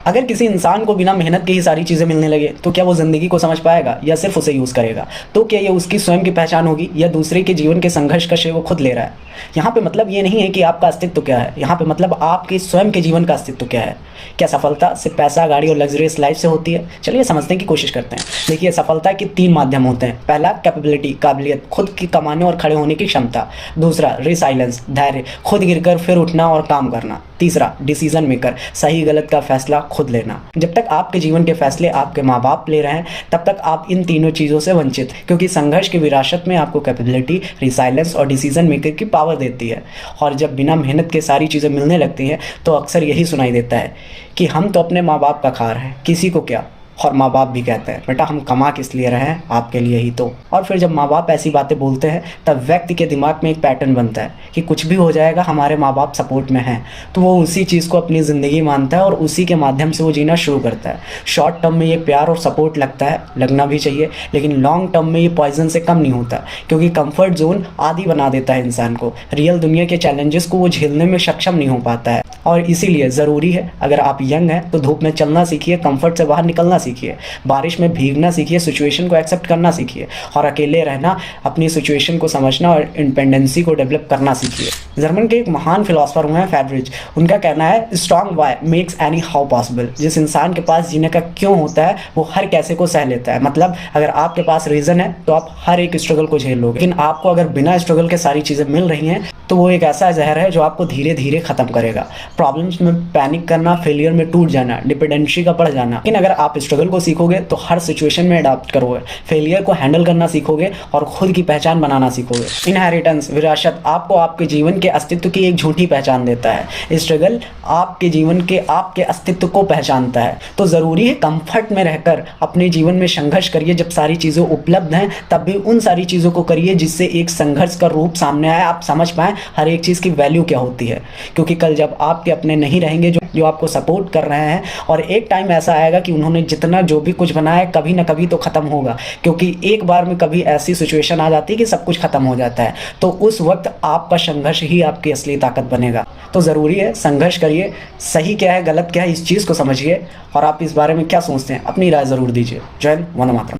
अगर किसी इंसान को बिना मेहनत के ही सारी चीज़ें मिलने लगे तो क्या वो ज़िंदगी को समझ पाएगा या सिर्फ उसे यूज़ करेगा? तो क्या ये उसकी स्वयं की पहचान होगी या दूसरे के जीवन के संघर्ष का श्रेय वो खुद ले रहा है? यहाँ पे मतलब ये नहीं है कि आपका अस्तित्व क्या है, यहाँ पे मतलब आपके स्वयं के जीवन का अस्तित्व क्या है। क्या सफलता सिर्फ पैसा, गाड़ी और लग्जरियस लाइफ से होती है? चलिए समझने की कोशिश करते हैं। देखिए, सफलता के 3 माध्यम होते हैं। पहला, कैपेबिलिटी, काबिलियत, खुद की कमाने और खड़े होने की क्षमता। दूसरा, रिसाइलेंस, धैर्य, खुद गिरकर फिर उठना और काम करना। तीसरा, डिसीजन मेकर, सही गलत का फैसला खुद लेना। जब तक आपके जीवन के फैसले आपके माँ बाप ले रहे हैं तब तक आप इन तीनों चीज़ों से वंचित, क्योंकि संघर्ष की विरासत में आपको कैपेबिलिटी, रिसाइलेंस और डिसीजन मेकर की पावर देती है। और जब बिना मेहनत के सारी चीज़ें मिलने लगती हैं तो अक्सर यही सुनाई देता है कि हम तो अपने माँ बाप का खा रहे हैं, किसी को क्या। और माँ बाप भी कहते हैं, बेटा हम कमा किस लिए रहे हैं, आपके लिए ही तो। और फिर जब माँ बाप ऐसी बातें बोलते हैं तब व्यक्ति के दिमाग में एक पैटर्न बनता है कि कुछ भी हो जाएगा, हमारे माँ बाप सपोर्ट में हैं। तो वो उसी चीज़ को अपनी ज़िंदगी मानता है और उसी के माध्यम से वो जीना शुरू करता है। शॉर्ट टर्म में ये प्यार और सपोर्ट लगता है, लगना भी चाहिए, लेकिन लॉन्ग टर्म में ये पॉइजन से कम नहीं होता, क्योंकि कंफर्ट जोन आदी बना देता है इंसान को। रियल दुनिया के चैलेंजेस को वो झेलने में सक्षम नहीं हो पाता है। और इसीलिए ज़रूरी है, अगर आप यंग हैं तो धूप में चलना सीखिए, कंफर्ट से बाहर निकलना सीखिए, बारिश में भीगना सीखिए, सिचुएशन को एक्सेप्ट करना सीखिए, और अकेले रहना, अपनी सिचुएशन को समझना और इंडिपेंडेंसी को डेवलप करना सीखिए। जर्मन के एक महान फिलोसफर हुए हैं फ्रेडरिच। उनका कहना है, strong why makes any how possible. जिस इंसान के पास जीने का क्यों होता है वो हर कैसे को सह लेता है। मतलब अगर आपके पास रीज़न है तो आप हर एक स्ट्रगल को झेल लोगे, लेकिन आपको अगर बिना स्ट्रगल के सारी चीज़ें मिल रही हैं तो वो एक ऐसा जहर है जो आपको धीरे धीरे ख़त्म करेगा। प्रॉब्लम्स में पैनिक करना, फेलियर में टूट जाना, डिपेंडेंसी का बढ़ जाना। लेकिन अगर आप स्ट्रगल को सीखोगे तो हर सिचुएशन में अडॉप्ट करोगे, फेलियर को हैंडल करना सीखोगे और खुद की पहचान बनाना सीखोगे। इनहेरिटेंस, विरासत, आपको आपके जीवन के अस्तित्व की एक झूठी पहचान देता है। स्ट्रगल आपके जीवन के आपके अस्तित्व को पहचानता है। तो ज़रूरी है कंफर्ट में रहकर अपने जीवन में संघर्ष करिए। जब सारी चीज़ें उपलब्ध हैं तब भी उन सारी चीज़ों को करिए जिससे एक संघर्ष का रूप सामने आए, आप समझ पाएँ हर एक चीज़ की वैल्यू क्या होती है। क्योंकि कल जब आपके अपने नहीं रहेंगे जो आपको सपोर्ट कर रहे हैं, और एक टाइम ऐसा आएगा कि उन्होंने जितना जो भी कुछ बनाया कभी ना कभी तो ख़त्म होगा, क्योंकि एक बार में कभी ऐसी सिचुएशन आ जाती है कि सब कुछ ख़त्म हो जाता है। तो उस वक्त आपका संघर्ष ही आपकी असली ताकत बनेगा। तो ज़रूरी है संघर्ष करिए, सही क्या है गलत क्या है इस चीज़ को समझिए, और आप इस बारे में क्या सोचते हैं अपनी राय ज़रूर दीजिए। जय हिंद, वंदे मातरम।